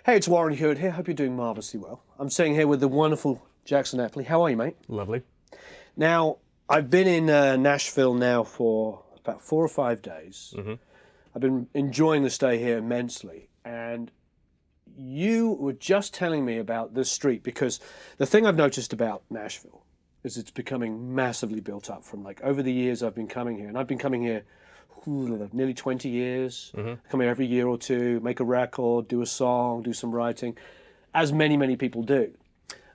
Hey, it's Warren Huart here. Hope you're doing marvellously well. I'm sitting here with the wonderful Jackson Eppley. How are you, mate? Lovely. Now, I've been in Nashville now for about 4 or 5 days. Mm-hmm. I've been enjoying the stay here immensely. And you were just telling me about this street, because the thing I've noticed about Nashville is it's becoming massively built up from, like, over the years I've been coming here. And I've been coming here nearly 20 years. Mm-hmm. I come here every year or two, make a record, do a song, do some writing, as many people do.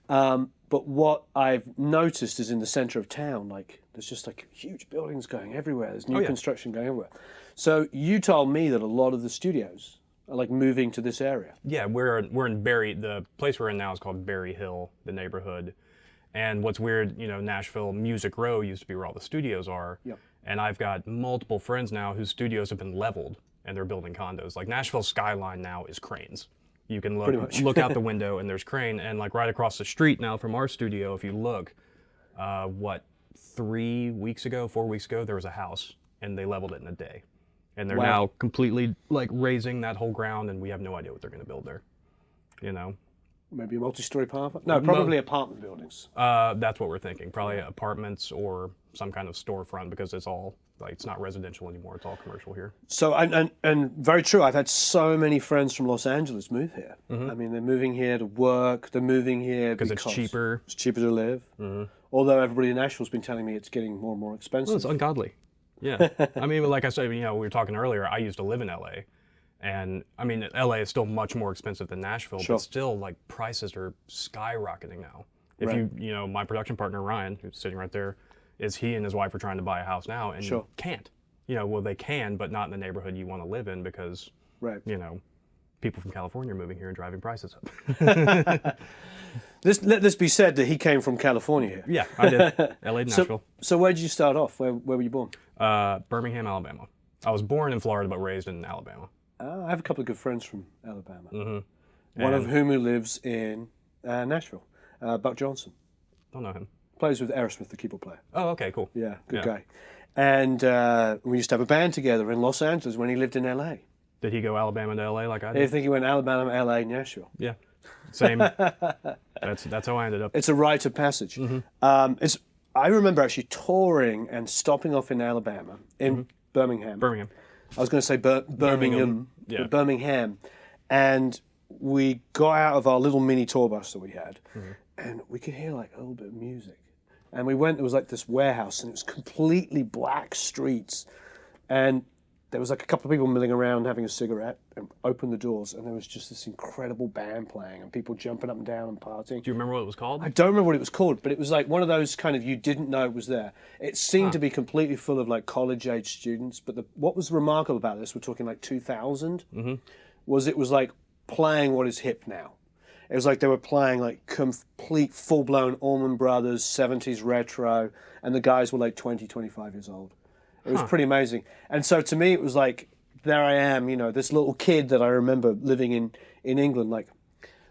But what I've noticed is in the center of town, like, there's just like huge buildings going everywhere. There's new construction going everywhere. So you told me that a lot of the studios are like moving to this area. Yeah, we're in Berry. The place we're in now is called Berry Hill, the neighborhood. And what's weird, Nashville Music Row used to be where all the studios are. Yep. And I've got multiple friends now whose studios have been leveled and they're building condos. Like, Nashville skyline now is cranes. You can look out the window and there's crane. And like right across the street now from our studio, if you look, 4 weeks ago, there was a house and they leveled it in a day. And they're now completely like raising that whole ground, and we have no idea what they're going to build there. Maybe a multi-story apartment? No, probably apartment buildings. That's what we're thinking. Probably apartments or some kind of storefront, because it's all like, it's not residential anymore. It's all commercial here. So, and very true. I've had so many friends from Los Angeles move here. Mm-hmm. I mean, they're moving here to work. They're moving here because it's cheaper. It's cheaper to live. Mm-hmm. Although everybody in Nashville's been telling me it's getting more and more expensive. Well, it's ungodly. Yeah. I mean, like I said, we were talking earlier, I used to live in LA. And I mean, LA is still much more expensive than Nashville, but still, like, prices are skyrocketing now. If my production partner, Ryan, who's sitting right there, he and his wife are trying to buy a house now, and you can't. Well, they can, but not in the neighborhood you want to live in, because, people from California are moving here and driving prices up. Let this be said that he came from California here. Yeah, I did. LA to Nashville. So where did you start off? Where were you born? Birmingham, Alabama. I was born in Florida, but raised in Alabama. I have a couple of good friends from Alabama. Mm-hmm. One of whom who lives in Nashville, Buck Johnson. Don't know him. Plays with Aerosmith, the keyboard player. Oh, okay, cool. Yeah, good guy. And we used to have a band together in Los Angeles when he lived in LA. Did he go Alabama to LA like I did? I think he went Alabama, LA, Nashville. Yeah, same. That's how I ended up. It's a rite of passage. Mm-hmm. I remember actually touring and stopping off in Alabama, in Birmingham. I was going to say Birmingham, but Birmingham. And we got out of our little mini tour bus that we had, and we could hear like a little bit of music. And we went, it was like this warehouse, and it was completely black streets. And there was like a couple of people milling around having a cigarette, and opened the doors, and there was just this incredible band playing and people jumping up and down and partying. Do you remember what it was called? I don't remember what it was called, but it was like one of those kind of, you didn't know it was there. It seemed to be completely full of like college-age students, but what was remarkable about this, we're talking like 2000, was it was like playing what is hip now. It was like they were playing like complete full-blown Allman Brothers, 70s retro, and the guys were like 20, 25 years old. It was pretty amazing. And so to me, it was like, there I am, this little kid that I remember living in England, like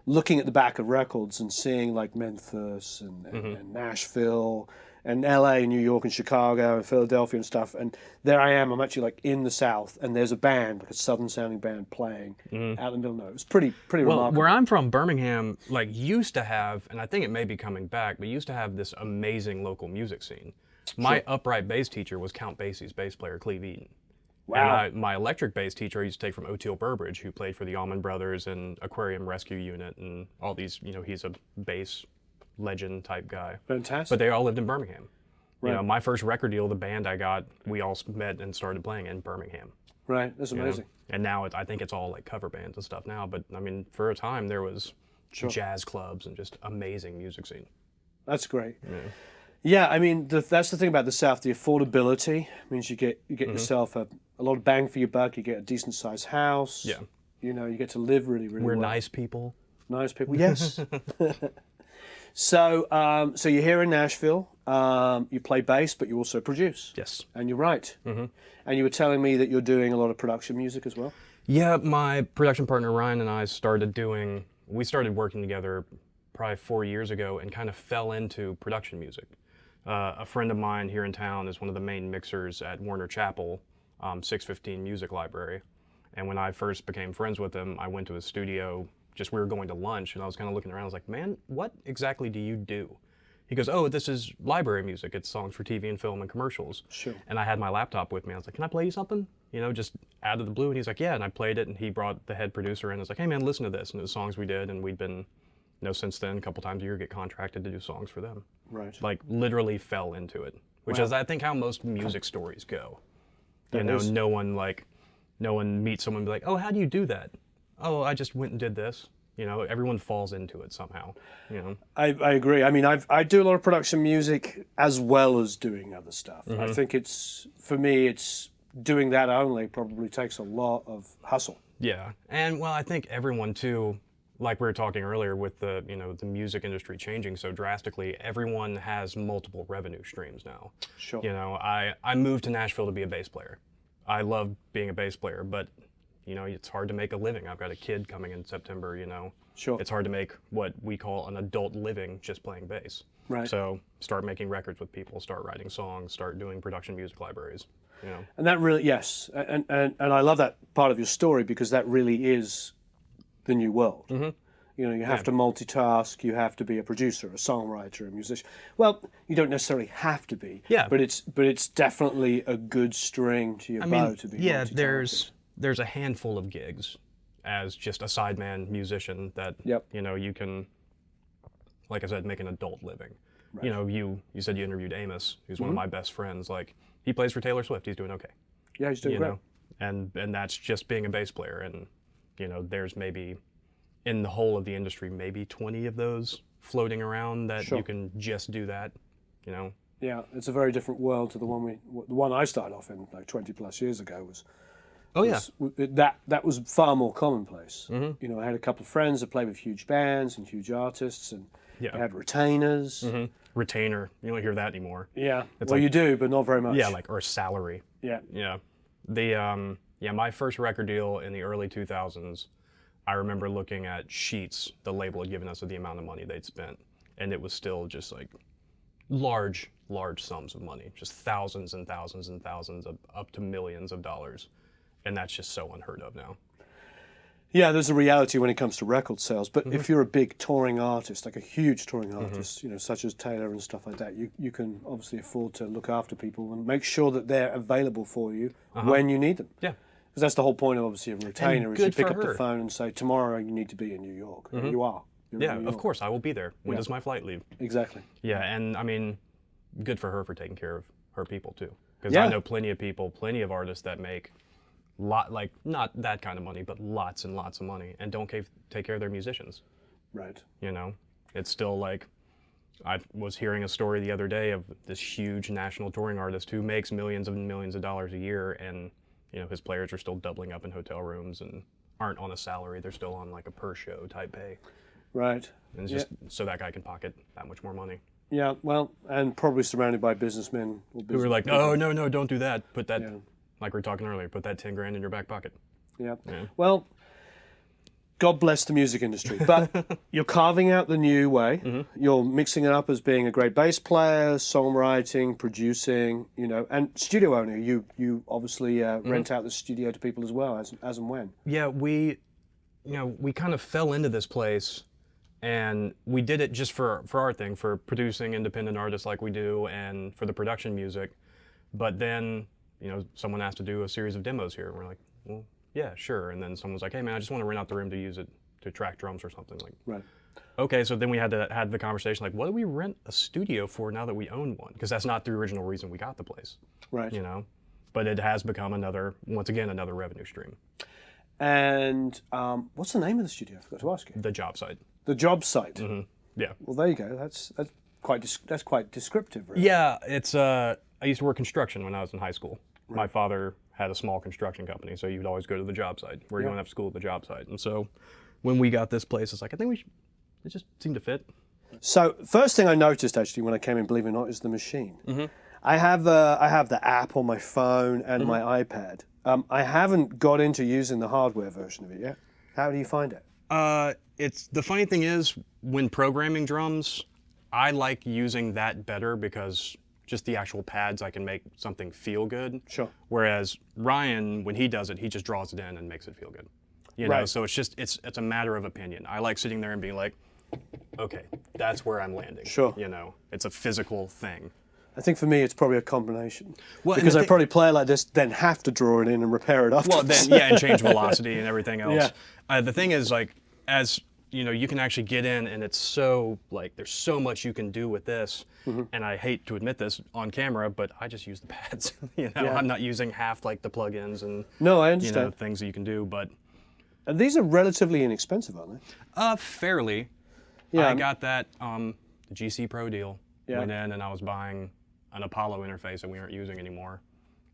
looking at the back of records and seeing like Memphis and Nashville and LA and New York and Chicago and Philadelphia and stuff. And there I am, I'm actually like in the South, and there's a band, like a Southern sounding band playing out in the middle of nowhere. It was pretty remarkable. Where I'm from, Birmingham, like, used to have, and I think it may be coming back, but used to have this amazing local music scene. My upright bass teacher was Count Basie's bass player, Cleve Eaton. Wow. And my electric bass teacher I used to take from Oteil Burbridge, who played for the Allman Brothers and Aquarium Rescue Unit and all these, he's a bass legend type guy. Fantastic. But they all lived in Birmingham. Right. My first record deal, the band I got, we all met and started playing in Birmingham. Right, that's amazing. And now I think it's all like cover bands and stuff now, but I mean, for a time there was jazz clubs and just amazing music scene. That's great. Yeah, I mean, that's the thing about the South. The affordability means you get yourself a lot of bang for your buck. You get a decent sized house. Yeah. You get to live really well. We're nice people. Nice people, yes. So you're here in Nashville. You play bass, but you also produce. Yes. And you write. And you were telling me that you're doing a lot of production music as well. Yeah, my production partner Ryan and I started working together probably 4 years ago and kind of fell into production music. A friend of mine here in town is one of the main mixers at Warner Chapel, 615 Music Library. And when I first became friends with him, I went to his studio just we were going to lunch, and I was kind of looking around. I was like, man, what exactly do you do? He goes, oh, this is library music. It's songs for TV and film and commercials. Sure. And I had my laptop with me. I was like, can I play you something? You know, just out of the blue. And he's like, yeah. And I played it, and he brought the head producer in. I was like, hey, man, listen to this. And it was songs we did, and we'd been, since then, a couple times a year, get contracted to do songs for them. Right. Like, literally fell into it, which is, I think, how most music stories go. No one meets someone and be like, oh, how do you do that? Oh, I just went and did this. Everyone falls into it somehow. I agree. I mean, I do a lot of production music as well as doing other stuff. I think for me, it's doing that only probably takes a lot of hustle. Yeah, and well, I think everyone too, like we were talking earlier with the the music industry changing so drastically, everyone has multiple revenue streams now. Sure. I moved to Nashville to be a bass player. I love being a bass player, but it's hard to make a living. I've got a kid coming in September, Sure. It's hard to make what we call an adult living just playing bass. Right. So start making records with people, start writing songs, start doing production music libraries, And that really, yes. And I love that part of your story because that really is the new world. Mm-hmm. You have to multitask, you have to be a producer, a songwriter, a musician. Well, you don't necessarily have to be. Yeah. But it's definitely a good string to your bow to be multitasking. There's a handful of gigs as just a sideman musician that you can, like I said, make an adult living. Right. You said you interviewed Amos, who's one of my best friends. Like, he plays for Taylor Swift. He's doing okay. Yeah, he's doing great. And that's just being a bass player. And there's maybe in the whole of the industry maybe 20 of those floating around that you can just do that. Yeah, it's a very different world to the one I started off in like 20 plus years ago was. That was far more commonplace. Mm-hmm. I had a couple of friends that played with huge bands and huge artists, and they had retainers. Mm-hmm. Retainer, you don't hear that anymore. Yeah, you do, but not very much. Yeah, or salary. Yeah. Yeah. My first record deal in the early 2000s, I remember looking at sheets the label had given us of the amount of money they'd spent, and it was still just like large sums of money, just thousands and thousands and thousands of up to millions of dollars. And that's just so unheard of now. Yeah, there's a reality when it comes to record sales. But if you're a big touring artist, like a huge touring artist, such as Taylor and stuff like that, you can obviously afford to look after people and make sure that they're available for you when you need them. Yeah. Because that's the whole point, obviously, of a retainer, is you pick up the phone and say, tomorrow you need to be in New York. And you are. Yeah, of course, I will be there. When does my flight leave? Exactly. Yeah, and I mean, good for her for taking care of her people, too. Because I know plenty of people, plenty of artists that make not that kind of money, but lots and lots of money, and don't take care of their musicians. Right. It's still like, I was hearing a story the other day of this huge national touring artist who makes millions and millions of dollars a year, and his players are still doubling up in hotel rooms and aren't on a salary; they're still on like a per show type pay. Right. And it's just so that guy can pocket that much more money. Yeah. Well, and probably surrounded by businessmen who were like, no, don't do that. Put that. Yeah. Like we were talking earlier, put that 10 grand in your back pocket. Yeah. Well, God bless the music industry. But you're carving out the new way. You're mixing it up as being a great bass player, songwriting, producing, and studio owner. You obviously rent out the studio to people as well, as and when. Yeah, we kind of fell into this place, and we did it just for our thing, for producing independent artists like we do, and for the production music. But then someone asked to do a series of demos here. And we're like, well, yeah, sure. And then someone's like, hey, man, I just want to rent out the room to use it to track drums or something. Like, right. Okay, so then we had the conversation, like, what do we rent a studio for now that we own one? Because that's not the original reason we got the place. Right. But it has become another revenue stream. And what's the name of the studio? I forgot to ask you. The Job Site. The Job Site. Mm-hmm. Yeah. Well, there you go. That's quite descriptive, really. Yeah, it's I used to work construction when I was in high school. Right. My father had a small construction company, so you'd always go to the job site, where you don't have school at the job site. And so when we got this place, it's like, I think it just seemed to fit. So first thing I noticed, actually, when I came in, believe it or not, is the machine. Mm-hmm. I have the app on my phone and my iPad. I haven't got into using the hardware version of it yet. How do you find it? It's the funny thing is, when programming drums, I like using that better because just the actual pads, I can make something feel good. Sure. Whereas Ryan, when he does it, he just draws it in and makes it feel good. You know, so it's a matter of opinion. I like sitting there and being like, okay, that's where I'm landing. Sure. You know, it's a physical thing. I think for me, it's probably a combination. Well, because I probably play it like this, then have to draw it in and repair it afterwards. Well, then, and change velocity and everything else. Yeah. The thing is, like, as you know, you can actually get in, and it's so, like, there's so much you can do with this. And I hate to admit this on camera, but I just use the pads. You know, I'm not using half, like, the plugins and no, I understand. You know, things that you can do, but. And these are relatively inexpensive, aren't they? Fairly. Yeah. I got that, the GC Pro deal. Went in, and I was buying an Apollo interface that we aren't using anymore.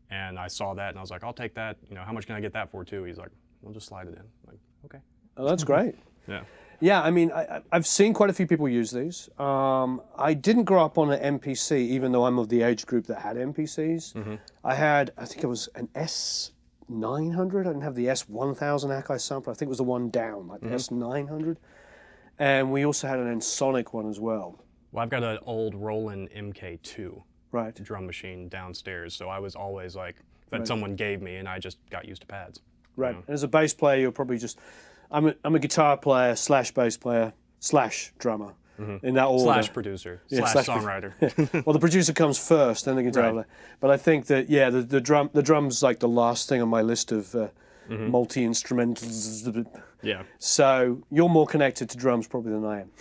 And I saw that and I was like, I'll take that. You know, how much can I get that for too? He's like, we'll just slide it in. I'm like, okay. Oh, that's great. Yeah. Yeah, I mean, I've seen quite a few people use these. I didn't grow up on an MPC, even though I'm of the age group that had MPCs. I think it was an S900. I didn't have the S1000 Akai sampler. I think it was the one down, like the S900. And we also had an Ensoniq one as well. Well, I've got an old Roland MK2 drum machine downstairs, so I was always like, that someone gave me, and I just got used to pads. Right. You know? And as a bass player, you're probably just, I'm a guitar player / bass player / drummer in that order. / producer / songwriter. Well, the producer comes first, then the guitar player. But I think that the drum's like the last thing on my list of multi-instrumentals. Yeah. So you're more connected to drums probably than I am.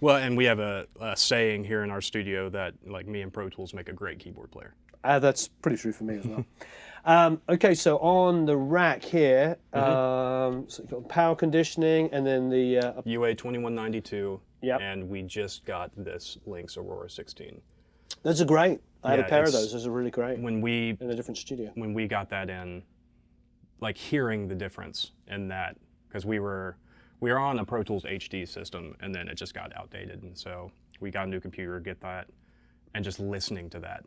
Well, and we have a saying here in our studio that, like, me and Pro Tools make a great keyboard player. That's pretty true for me as well. Okay, so on the rack here, so you've got power conditioning, and then the UA 2192. Yep. And we just got this Lynx Aurora 16. Those are great. I had a pair of those. Those are really great. In a different studio. When we got that in, like, hearing the difference in that, because we were on a Pro Tools HD system, and then it just got outdated, and so we got a new computer, get that, and just listening to that,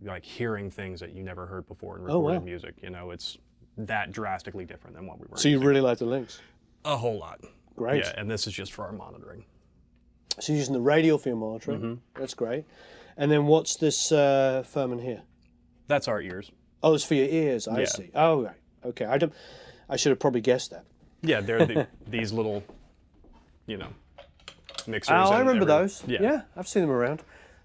like hearing things that you never heard before in recorded music. You know, it's that drastically different than what we were. So you really like the Lynx? A whole lot. Great. Yeah, and this is just for our monitoring. So you're using the radial for your monitoring. That's great. And then what's this firmament here? That's our ears. Oh, it's for your ears. I see. Oh, right. Okay. I should have probably guessed that. Yeah, they're these little, you know, mixers. Oh, I remember those. Yeah, I've seen them around.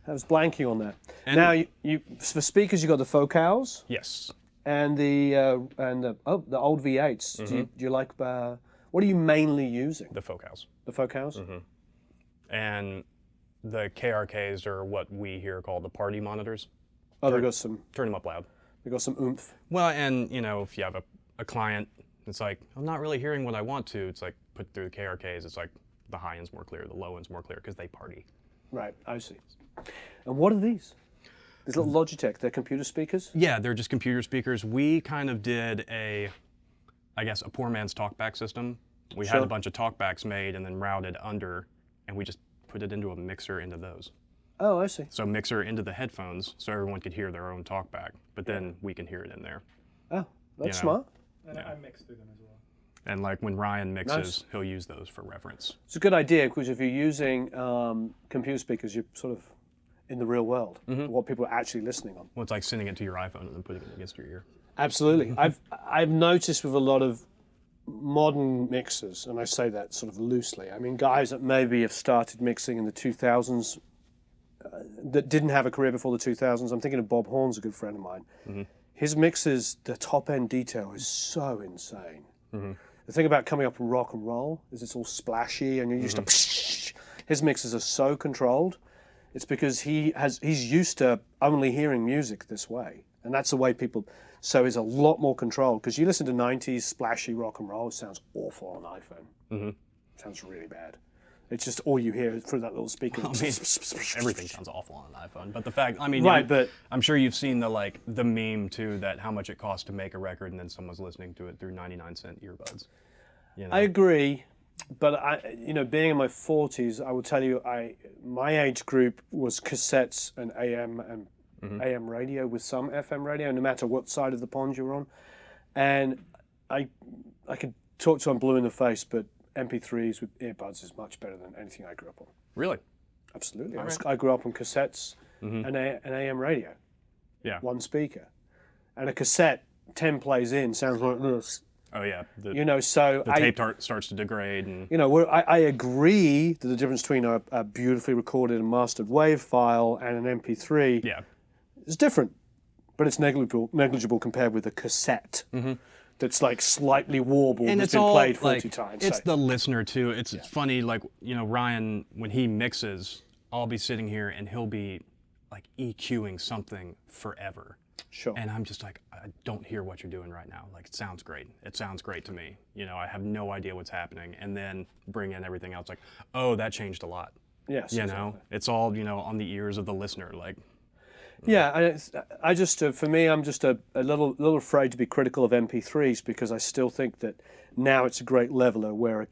I was blanking on that. And now, you for speakers, you got the Focals. Yes. And the old V8s. Do you like? What are you mainly using? The Focals. The Focals. And the KRKs are what we here call the party monitors. Oh, they got some. Turn them up loud. They got some oomph. Well, and you know, if you have a client, it's like, I'm not really hearing what I want to. It's like, put through the KRKs. It's like the high end's more clear, the low end's more clear because they party. Right, I see. And what are these? These little Logitech, they're computer speakers? Yeah, they're just computer speakers. We kind of did a poor man's talkback system. We had a bunch of talkbacks made and then routed under, and we just put it into a mixer into those. Oh, I see. So mixer into the headphones so everyone could hear their own talkback, but then we can hear it in there. Oh, that's smart. And I mix through them as well. And like when Ryan mixes, he'll use those for reference. It's a good idea because if you're using computer speakers, you're sort of in the real world, what people are actually listening on. Well, it's like sending it to your iPhone and then putting it against your ear. Absolutely. I've noticed with a lot of modern mixers, and I say that sort of loosely, I mean guys that maybe have started mixing in the 2000s that didn't have a career before the 2000s. I'm thinking of Bob Horn's a good friend of mine. His mixes, the top end detail is so insane. The thing about coming up with rock and roll is it's all splashy and you're used to his mixes are so controlled. It's because he's used to only hearing music this way, and that's the way people. So it's a lot more controlled because you listen to 90s splashy rock and roll, it sounds awful on an iPhone. Sounds really bad. It's just all you hear through that little speaker. I mean, everything sounds awful on an iPhone, but the fact, I mean, but I'm sure you've seen the meme too, that how much it costs to make a record and then someone's listening to it through 99-cent earbuds. You know? I agree, but being in my 40s, I will tell you, my age group was cassettes and AM and AM radio with some FM radio, no matter what side of the pond you're on, and I could talk to I'm blue in the face, but MP3s with earbuds is much better than anything I grew up on. Really? Absolutely. I grew up on cassettes and AM radio. Yeah. One speaker. And a cassette, 10 plays in, sounds like this. Oh yeah. You know, so the tape starts to degrade, and you know, I agree that the difference between a beautifully recorded and mastered WAV file and an MP3 is different, but it's negligible compared with a cassette. That's like slightly warbled and it's been played 40 times. It's the listener too. It's funny, like, you know, Ryan, when he mixes, I'll be sitting here and he'll be like EQing something forever. Sure. And I'm just like, I don't hear what you're doing right now. Like, it sounds great. It sounds great to me. You know, I have no idea what's happening. And then bring in everything else, like, oh, that changed a lot. Yes. You know, it's all, you know, on the ears of the listener. Like, yeah, I just, for me, I'm just a little afraid to be critical of MP3s because I still think that now it's a great leveler where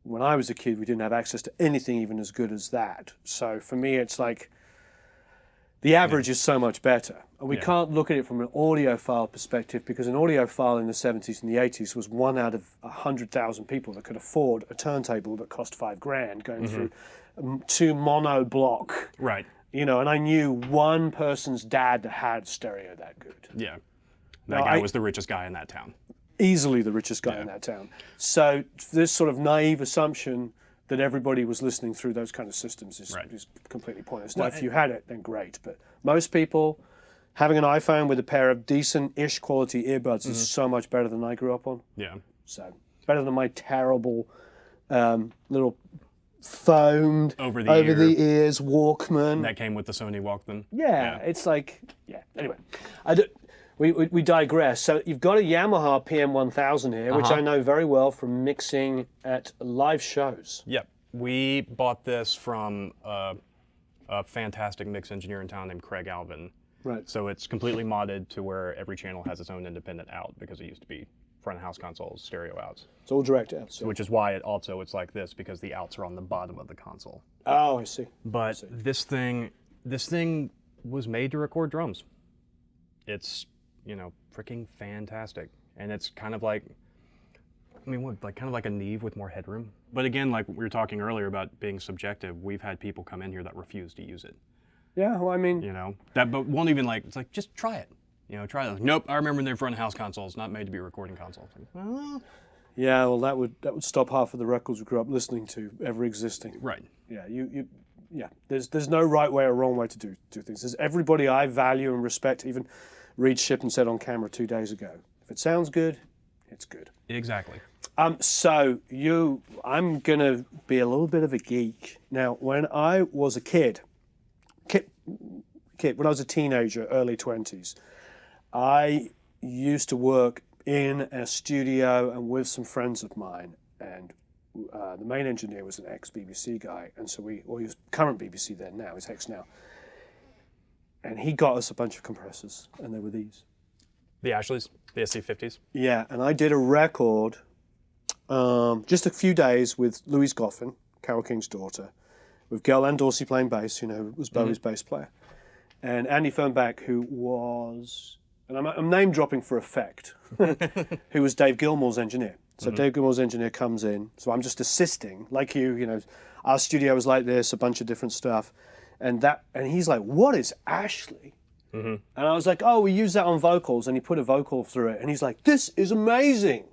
when I was a kid, we didn't have access to anything even as good as that. So for me, it's like the average is so much better. And we can't look at it from an audiophile perspective because an audiophile in the 70s and the 80s was 1 out of 100,000 people that could afford a turntable that cost $5,000 going through 2 mono block. Right. You know, and I knew one person's dad that had stereo that good. Yeah. That guy was the richest guy in that town. Easily the richest guy in that town. So this sort of naive assumption that everybody was listening through those kind of systems is completely pointless. Now, if you had it, then great. But most people, having an iPhone with a pair of decent-ish quality earbuds is so much better than I grew up on. Yeah. So better than my terrible little foamed over the ears Walkman that came with the Sony Walkman. Yeah, it's like Anyway, we digress. So you've got a Yamaha PM1000 here, which I know very well from mixing at live shows. Yep, we bought this from a fantastic mix engineer in town named Craig Alvin. Right. So it's completely modded to where every channel has its own independent out because it used to be front of house consoles, stereo outs. It's all direct outs. So. Which is why it's like this, because the outs are on the bottom of the console. Oh, I see. But this thing was made to record drums. It's, you know, freaking fantastic. And it's kind of like, kind of like a Neve with more headroom. But again, like we were talking earlier about being subjective, we've had people come in here that refuse to use it. Yeah, well, I mean, you know, but won't even it's like, just try it. You know, try it. Nope, I remember they're front of house consoles, not made to be recording consoles. Like, well, yeah, well, that would stop half of the records we grew up listening to ever existing. Right. Yeah, There's no right way or wrong way to do things. There's everybody I value and respect. Even Reed Shippen said on camera 2 days ago, if it sounds good, it's good. Exactly. So I'm gonna be a little bit of a geek now. When I was a kid, when I was a teenager, early 20s. I used to work in a studio and with some friends of mine, and the main engineer was an ex-BBC guy, and so he was current BBC then, now he's ex now, and he got us a bunch of compressors, and they were these. The Ashleys, the SC50s. Yeah, and I did a record, just a few days with Louise Goffin, Carole King's daughter, with Gerlande Dorsey playing bass, you know, who was Bowie's bass player, and Andy Fernbach, who was. And I'm name dropping for effect, who was Dave Gilmour's engineer. So Dave Gilmour's engineer comes in. So I'm just assisting, like you know, our studio was like this, a bunch of different stuff. And he's like, what is Ashley? And I was like, oh, we use that on vocals. And he put a vocal through it. And he's like, this is amazing.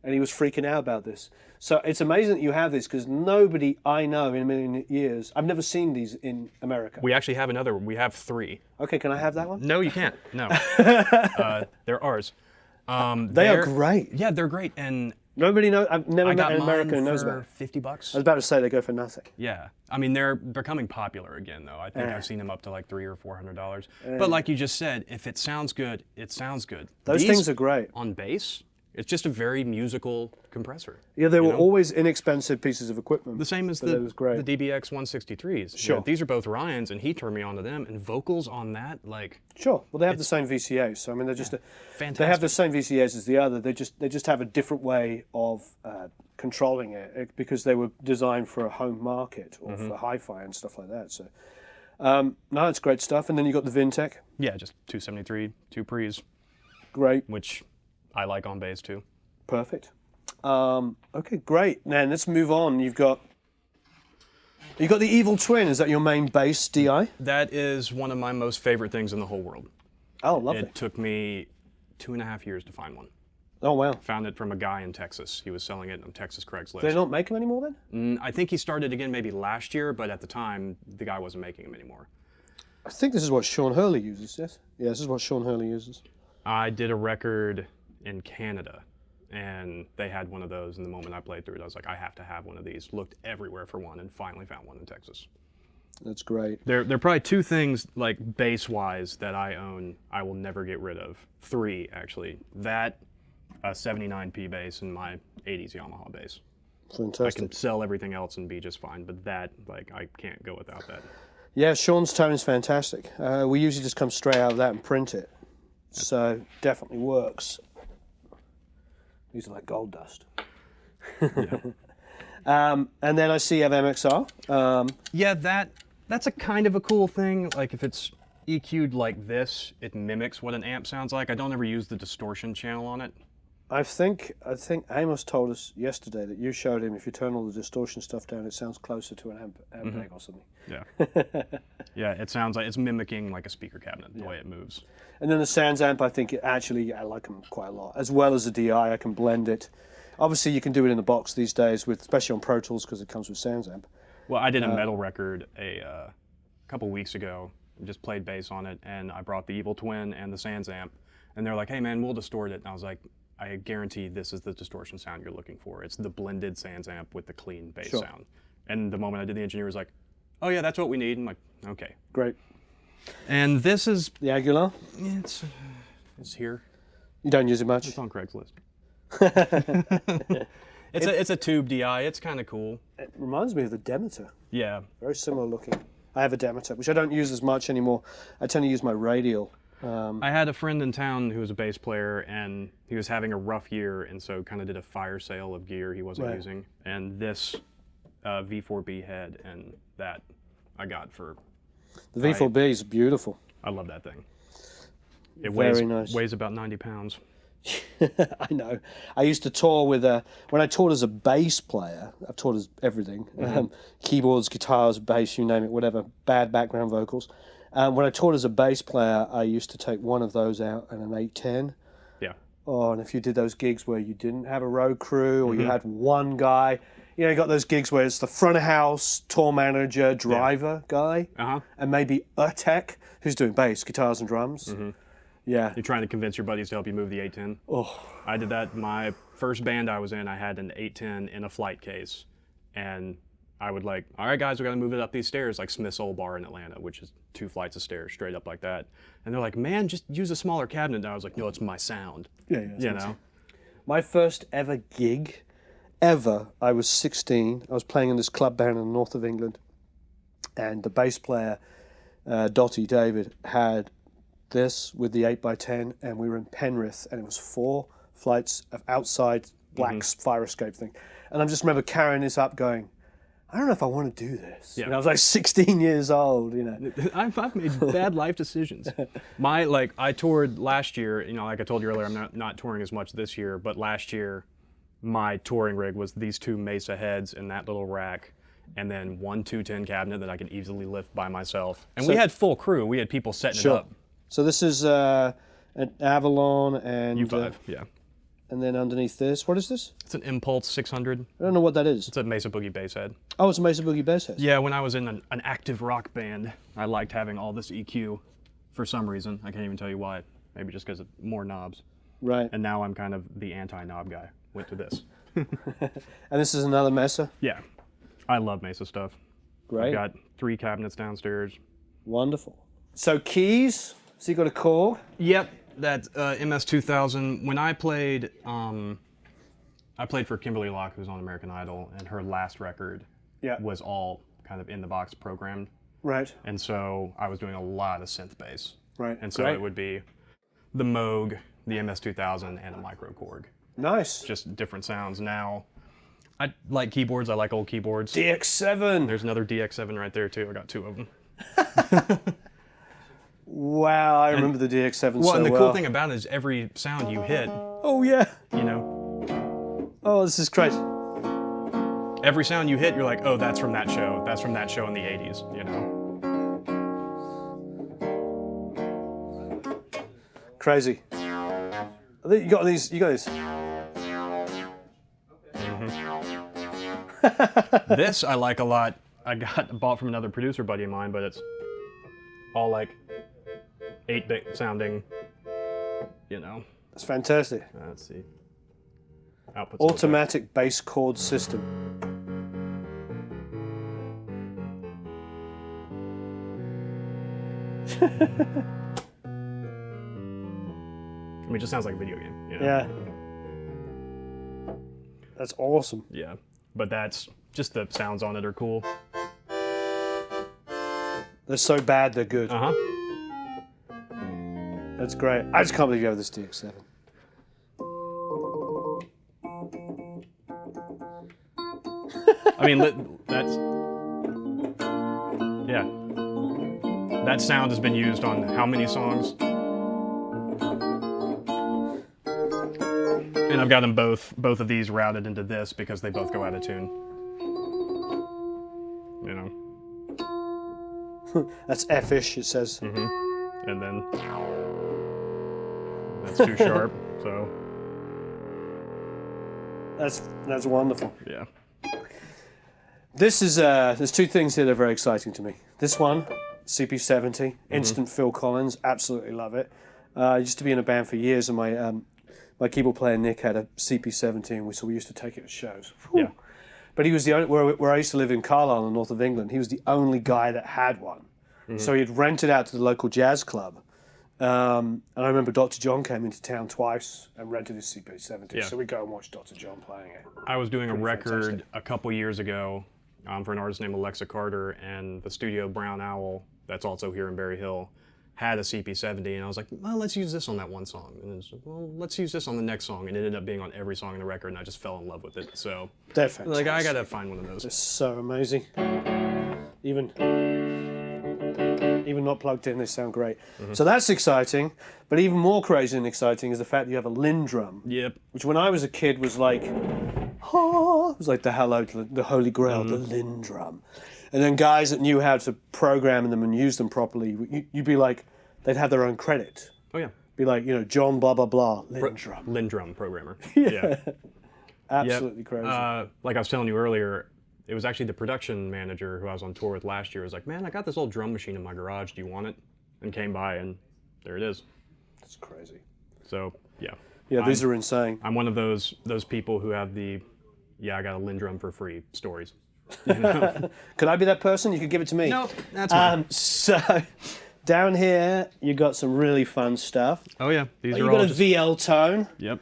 And he was freaking out about this. So it's amazing that you have this because nobody I know in a million years, I've never seen these in America. We actually have another one. We have 3. Okay, can I have that one? No, you can't. No. They're ours. They are great. Yeah, they're great. And nobody knows. I've never met an American who knows about it. $50. I was about to say they go for nothing. Yeah. I mean, they're becoming popular again, though. I think I've seen them up to like $300 or $400. But like you just said, if it sounds good, it sounds good. Those things are great. On bass, it's just a very musical compressor. Yeah, they were always inexpensive pieces of equipment. The same as the DBX 163s. Sure. You know, these are both Ryan's, and he turned me on to them. And vocals on that, like... Sure. Well, they have the same VCAs. So, I mean, they're just... fantastic. They have the same VCAs as the other. They just have a different way of controlling it because they were designed for a home market or for hi-fi and stuff like that. So, no, it's great stuff. And then you got the Vintech. Yeah, just 273, 2 pre's. Great. Which I like on bass, too. Perfect. Okay, great. Now let's move on. You've got the Evil Twin. Is that your main bass DI? That is one of my most favorite things in the whole world. Oh, lovely. It took me 2.5 years to find one. Oh, wow. Found it from a guy in Texas. He was selling it on Texas Craigslist. They don't make them anymore then? I think he started again maybe last year, but at the time, the guy wasn't making them anymore. I think this is what Sean Hurley uses, yes? Yeah, this is what Sean Hurley uses. I did a record in Canada, and they had one of those, and the moment I played through it, I was like, I have to have one of these. Looked everywhere for one, and finally found one in Texas. That's great. There are probably two things, like bass-wise, that I own I will never get rid of. Three, actually. That, a 79p bass, and my 80s Yamaha bass. Fantastic. I can sell everything else and be just fine, but that, like, I can't go without that. Yeah, Sean's tone is fantastic. We usually just come straight out of that and print it. So, definitely works. These are like gold dust. Yeah. And then I see you have MXR. Yeah, that's a kind of a cool thing. Like, if it's EQ'd like this, it mimics what an amp sounds like. I don't ever use the distortion channel on it. I think Amos told us yesterday that you showed him if you turn all the distortion stuff down, it sounds closer to an amp peg or something. Yeah. Yeah, it sounds like it's mimicking like a speaker cabinet, the way it moves. And then the Sans amp, I think I like them quite a lot. As well as the DI, I can blend it. Obviously, you can do it in the box these days, especially on Pro Tools because it comes with Sans amp. Well, I did a metal record a couple weeks ago. Just played bass on it, and I brought the Evil Twin and the Sans amp, and they're like, "Hey, man, we'll distort it." And I was like, I guarantee this is the distortion sound you're looking for. It's the blended Sans amp with the clean bass sound. And the moment I did, the engineer was like, "Oh yeah, that's what we need." I'm like, "Okay, great." And this is the Aguilar. It's here. You don't use it much. It's on Craigslist. It's a tube DI. It's kind of cool. It reminds me of the Demeter. Yeah. Very similar looking. I have a Demeter, which I don't use as much anymore. I tend to use my radial. I had a friend in town who was a bass player, and he was having a rough year, and so kind of did a fire sale of gear he wasn't using. And this V4B head and that I got for... The V4B is beautiful. I love that thing. It weighs about 90 pounds. I know. I used to tour with when I toured as a bass player, I've toured as everything, keyboards, guitars, bass, you name it, whatever, bad background vocals. When I toured as a bass player, I used to take one of those out and an 810. Yeah. Oh, and if you did those gigs where you didn't have a road crew or you had one guy, you got those gigs where it's the front of house, tour manager, driver guy, and maybe a tech who's doing bass, guitars and drums. Yeah. You're trying to convince your buddies to help you move the 810. Oh. I did that. My first band I was in, I had an 810 in a flight case. And I would like, all right, guys, we got to move it up these stairs, like Smith's Old Bar in Atlanta, which is 2 flights of stairs straight up like that. And they're like, man, just use a smaller cabinet. And I was like, no, it's my sound. Yeah. You know? My first ever gig, I was 16. I was playing in this club band in the north of England. And the bass player, Dottie David, had this with the 8x10, and we were in Penrith, and it was 4 flights of outside black fire escape thing. And I just remember carrying this up going, I don't know if I want to do this. Yeah. And I was like 16 years old, I've made bad life decisions. I toured last year, like I told you earlier, I'm not touring as much this year, but last year my touring rig was these 2 Mesa heads and that little rack, and then 1 210 cabinet that I could easily lift by myself. And we had full crew. We had people setting it up. So this is an Avalon and... U5, yeah. And then underneath this, what is this? It's an Impulse 600. I don't know what that is. It's a Mesa Boogie bass head. Oh, it's a Mesa Boogie bass head. Yeah, when I was in an active rock band, I liked having all this EQ for some reason. I can't even tell you why. Maybe just because of more knobs. Right. And now I'm kind of the anti-knob guy. Went to this. And this is another Mesa? Yeah. I love Mesa stuff. Great. I've got 3 cabinets downstairs. Wonderful. So keys... So you got a Korg? Yep, that MS-2000. When I played for Kimberly Locke, who's on American Idol, and her last record was all kind of in the box programmed. Right. And so I was doing a lot of synth bass. Right. And so it would be the Moog, the MS-2000, and a micro Korg. Nice. Just different sounds. Now, I like keyboards. I like old keyboards. DX7. There's another DX7 right there too. I got 2 of them. Wow, I remember the DX7 so well. Well, and the cool thing about it is every sound you hit. Oh, yeah. Oh, this is crazy. Every sound you hit, you're like, oh, that's from that show. That's from that show in the 80s, Crazy. I think you got these. You got this. This I like a lot. I bought from another producer buddy of mine, but it's all like 8-bit sounding, you know. It's fantastic. Let's see. Outputs. Automatic bass chord system. I mean, it just sounds like a video game. You know? Yeah. That's awesome. Yeah, but that's just the sounds on it are cool. They're so bad, they're good. Uh huh. That's great. I just can't believe you have this DX7. I mean, that's yeah. That sound has been used on how many songs? And I've got them both of these routed into this because they both go out of tune. You know. That's F-ish, it says. Mm-hmm. And then that's too sharp. So that's wonderful. yeah. This is there's two things here that are very exciting to me. This one, CP70, instant Phil Collins, absolutely love it. I used to be in a band for years, and my keyboard player Nick had a CP70, so we used to take it to shows. Whew. Yeah. But he was the only where I used to live in Carlisle, in the north of England. He was the only guy that had one, so he'd rent it out to the local jazz club. And I remember Dr. John came into town twice and rented his CP70, Yeah. so we'd go and watch Dr. John playing it. I was doing a record fantastic. a couple years ago for an artist named Alexa Carter, and the studio Brown Owl, that's also here in Berry Hill, had a CP70, and I was like, well, let's use this on that one song. And it's like, well, let's use this on the next song. And it ended up being on every song in the record, and I just fell in love with it. So, They're fantastic. like, I gotta find one of those. It's so amazing. Even not plugged in, they sound great. So that's exciting, but even more crazy and exciting is the fact that you have a Lindrum, Yep. which when I was a kid was like, oh, it was like the holy grail, the Lindrum. And then guys that knew how to program them and use them properly, you'd be like, they'd have their own credit. Oh, yeah. Be like, John blah, blah, blah, Lindrum. Lindrum programmer. Yeah. Absolutely crazy. Like I was telling you earlier, it was actually the production manager who I was on tour with last year was like, man, I got this old drum machine in my garage. Do you want it? And came by, and there it is. That's crazy. So, yeah. Yeah, these are insane. I'm one of those people who have the, I got a Lindrum for free stories. You know? Could I be that person? You could give it to me. No, that's fine. So, down here, you got some really fun stuff. Oh yeah, these You are got all a just... VL tone. Yep.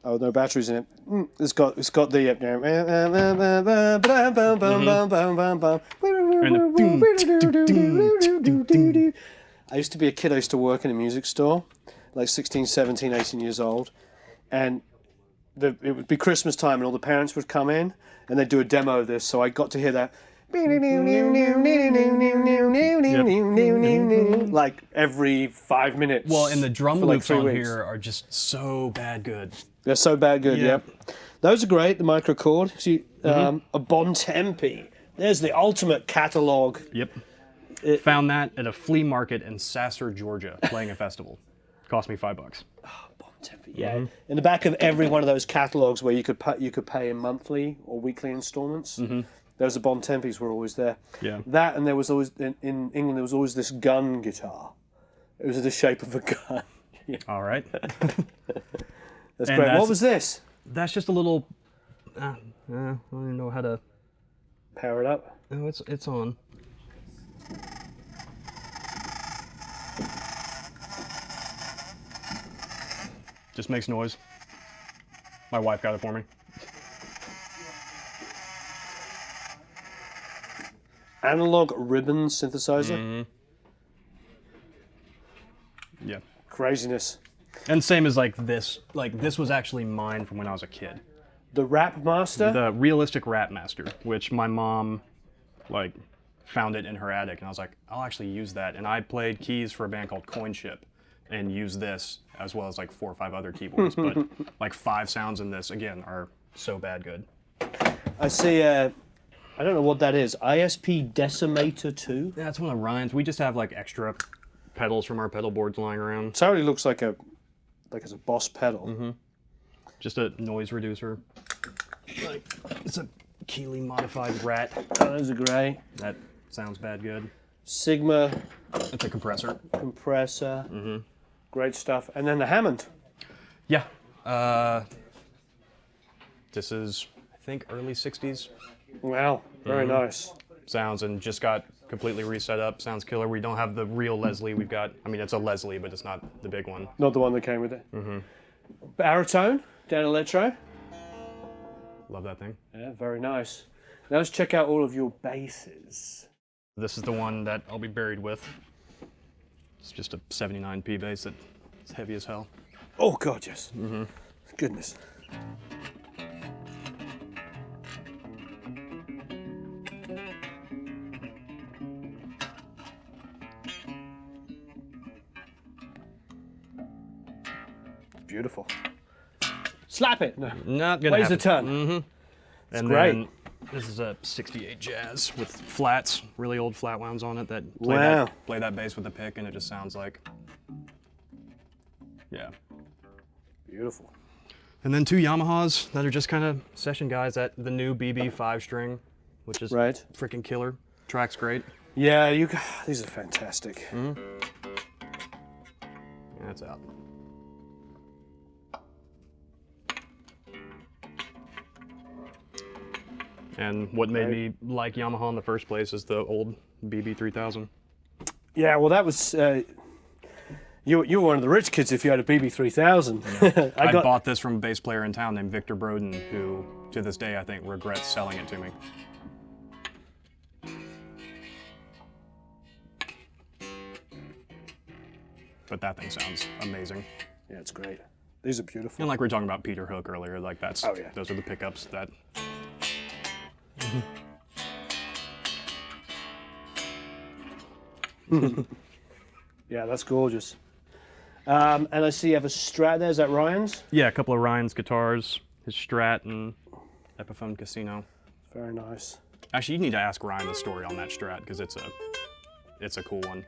Oh, no batteries in it. It's got the. I used to be a kid. I used to work in a music store, like 16, 17, 18 years old, and it would be Christmas time, and all the parents would come in, and they'd do a demo of this. So I got to hear that. Like every 5 minutes. Well, and the drum for like loops 3 on weeks. here are just so bad good. They're so bad good, Yeah. yep. Those are great, the micro chord. See, a Bontempi. There's the ultimate catalog. Yep. Found that at a flea market in Sasser, Georgia, playing a festival. Cost me $5. Bontempi, yeah. In the back of every one of those catalogs where you could pay in monthly or weekly installments, those Bontempis were always there. Yeah. That, and there was always, in England, there was always this gun guitar. It was the shape of a gun. Yeah. All right. That's And great. that's- What was this? That's just a little. I don't even know how to. Power it up. Oh, it's on. Just makes noise. My wife got it for me. Analog ribbon synthesizer. Yeah. Craziness. And same as like this. Like this was actually mine from when I was a kid. The Rap Master. The Realistic Rap Master, which my mom, like, found it in her attic, and I was like, I'll actually use that. And I played keys for a band called Coinship, and used this as well as like 4 or 5 other keyboards. But like 5 sounds in this again are so bad good. I see. I don't know what that is. ISP Decimator 2. Yeah, it's one of Ryan's. We just have like extra pedals from our pedal boards lying around. Totally looks like a like as a boss pedal. Just a noise reducer. Like, it's a Keeley modified Rat. Oh, those are great. That sounds bad good. Sigma. It's a compressor. Great stuff. And then the Hammond. Yeah. This is, I think, early 60s. Wow, very nice. Sounds, and just got completely reset up. Sounds killer. We don't have the real Leslie. We've got, I mean, it's a Leslie, but it's not the big one. Not the one that came with it. Baritone, down electro. Love that thing. Yeah, very nice. Now let's check out all of your basses. This is the one that I'll be buried with. It's just a 79p bass that's heavy as hell. Oh, God, yes. Goodness. Beautiful. Slap it. No. Not gonna Weighs a happen. ton. And great. then this is a 68 Jazz with flats, really old flat wounds on it that play that bass with the pick, and it just sounds like, yeah. Beautiful. And then 2 Yamahas that are just kind of session guys. That the new BB 5-string, which is freaking killer. Track's great. Yeah, these are fantastic. Yeah, it's out. And what made me like Yamaha in the first place is the old BB 3000. Yeah, well, that was you were one of the rich kids if you had a BB 3000. I bought this from a bass player in town named Victor Broden, who to this day I think regrets selling it to me. But that thing sounds amazing. Yeah, it's great. These are beautiful. And like we were talking about Peter Hook earlier, like that's those are the pickups that. Yeah, that's gorgeous. And I see you have a Strat there. Is that Ryan's? Yeah, a couple of Ryan's guitars, his Strat and Epiphone Casino. Very nice. Actually, you need to ask Ryan the story on that Strat because it's a cool one.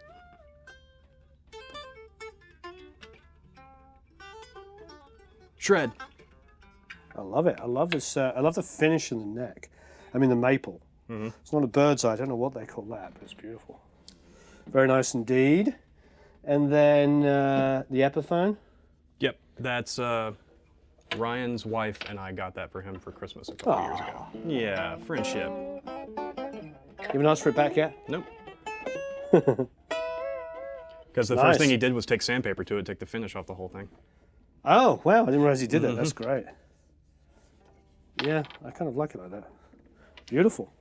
Shred. I love it. I love this. I love the finish in the neck. I mean, the maple. It's not a bird's eye. I don't know what they call that, but it's beautiful. Very nice indeed. And then the Epiphone. Yep, that's Ryan's wife and I got that for him for Christmas a couple years ago. Yeah, friendship. You haven't asked for it back yet? Nope. Because the first thing he did was take sandpaper to it, take the finish off the whole thing. Oh, wow. I didn't realize he did that. That's great. Yeah, I kind of like it like that. Beautiful.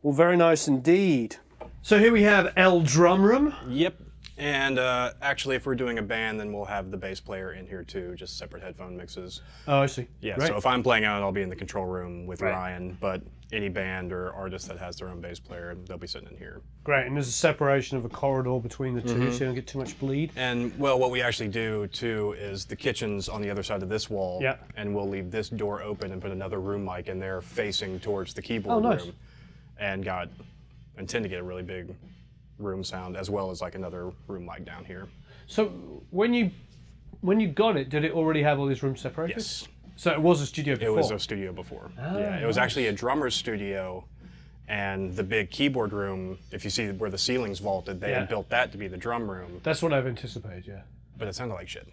Well, very nice indeed. So here we have L Drum Room. Yep. And actually, if we're doing a band, then we'll have the bass player in here too, just separate headphone mixes. Oh, I see. Yeah, so if I'm playing out, I'll be in the control room with Ryan, but any band or artist that has their own bass player, they'll be sitting in here. Great, and there's a separation of a corridor between the two, so you don't get too much bleed. And, well, what we actually do too is the kitchen's on the other side of this wall, and we'll leave this door open and put another room mic in there facing towards the keyboard room. And intend to get a really big room sound as well as like another room mic down here. So when you got it, did it already have all these rooms separated? Yes. So it was a studio before? It was a studio before. Yeah, it was actually a drummer's studio, and the big keyboard room, if you see where the ceiling's vaulted, they had built that to be the drum room. That's what I've anticipated, yeah. But it sounded like shit.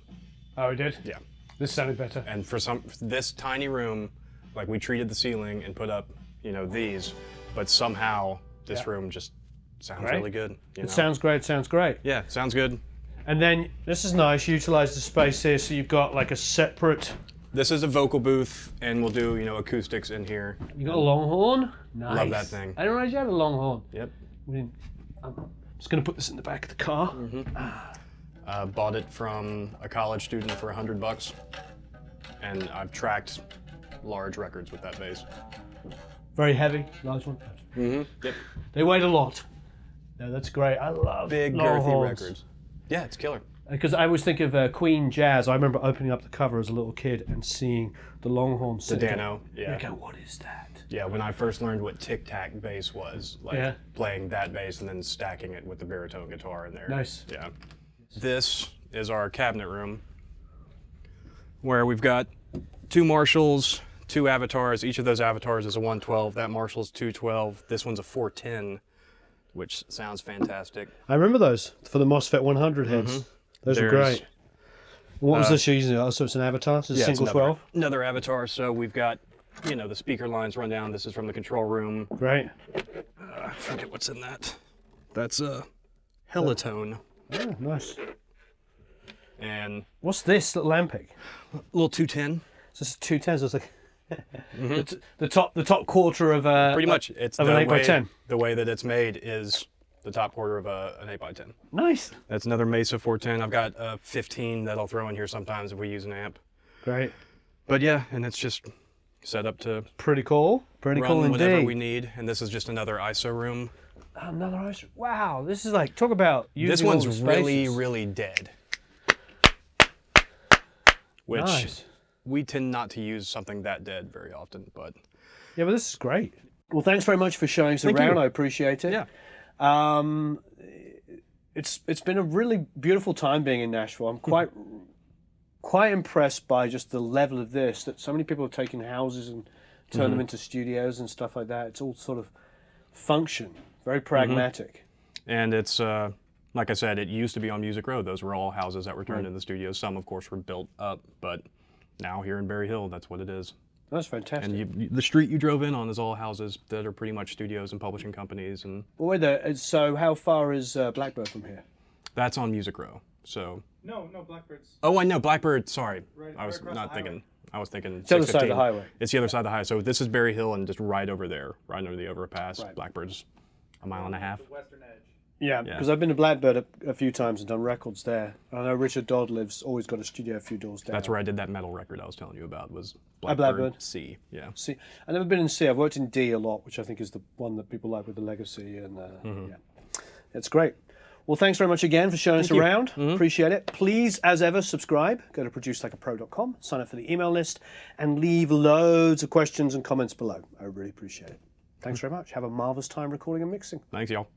Oh, it did? Yeah. This sounded better. And for this tiny room, like we treated the ceiling and put up, these, but somehow this room just sounds really good. It sounds great, sounds great. Yeah, sounds good. And then, this is nice, you utilize the space here, so you've got like a separate... This is a vocal booth, and we'll do, acoustics in here. You got a Longhorn? Nice. Love that thing. I didn't realize you had a Longhorn. Yep. I'm just going to put this in the back of the car. Bought it from a college student for $100, and I've tracked large records with that bass. Very heavy, large one. Yep. They weighed a lot. No, that's great. I love big, girthy records. Yeah, it's killer. Because I always think of Queen Jazz. I remember opening up the cover as a little kid and seeing the Longhorn. The Dano, yeah. I go, what is that? Yeah, when I first learned what tic-tac bass was, playing that bass and then stacking it with the baritone guitar in there. Nice. Yeah. This is our cabinet room. where we've got 2 Marshalls, 2 avatars. Each of those avatars is a 112. That Marshall's 212. This one's a 410, which sounds fantastic. I remember those for the MOSFET 100 heads. Those are great. What was this you're using? Oh, so it's an avatar? It's a single 12? Another avatar. So we've got, you know, the speaker lines run down. This is from the control room. Great. I forget what's in that. That's a Helitone. Oh, nice. And what's this little Ampeg? Little 210. So it's 210. So it's like the top quarter of a pretty much. It's of an 8x10. The way that it's made is the top quarter of an 8x10. Nice. That's another Mesa 410. I've got a 15 that I'll throw in here sometimes if we use an amp. Great. But yeah, and it's just set up to pretty cool. Pretty cool indeed. Whatever we need. And this is just another ISO room. Another ISO. Wow, this is like, talk about using this one's really dead. Which nice. We tend not to use something that dead very often, but yeah, but this is great. Well, thanks very much for showing us around. I appreciate it. Yeah. It's been a really beautiful time being in Nashville. I'm quite impressed by just the level of this, that so many people have taken houses and turned them into studios and stuff like that. It's all sort of function, very pragmatic. And it's like I said, it used to be on Music Road. Those were all houses that were turned into studios. Some, of course, were built up, but now here in Berry Hill, that's what it is. That's fantastic. And the street you drove in on is all houses that are pretty much studios and publishing companies. And well, wait there. So how far is Blackbird from here? That's on Music Row. So no, Blackbird's. Oh, I know Blackbird. Sorry, right, I was not thinking. I was thinking. It's the other side of the highway. It's the other side of the highway. So this is Berry Hill, and just right over there, right under the overpass. Right. Blackbird's a mile and a half. The western edge. Yeah, because I've been to Blackbird a few times and done records there. I know Richard Dodd always got a studio a few doors down. That's where I did that metal record I was telling you about, was Blackbird. C. Yeah. C. I've never been in C. I've worked in D a lot, which I think is the one that people like with the Legacy. And yeah, it's great. Well, thanks very much again for showing us around. Appreciate it. Please, as ever, subscribe. Go to producelikeapro.com, sign up for the email list, and leave loads of questions and comments below. I really appreciate it. Thanks very much. Have a marvelous time recording and mixing. Thanks, y'all.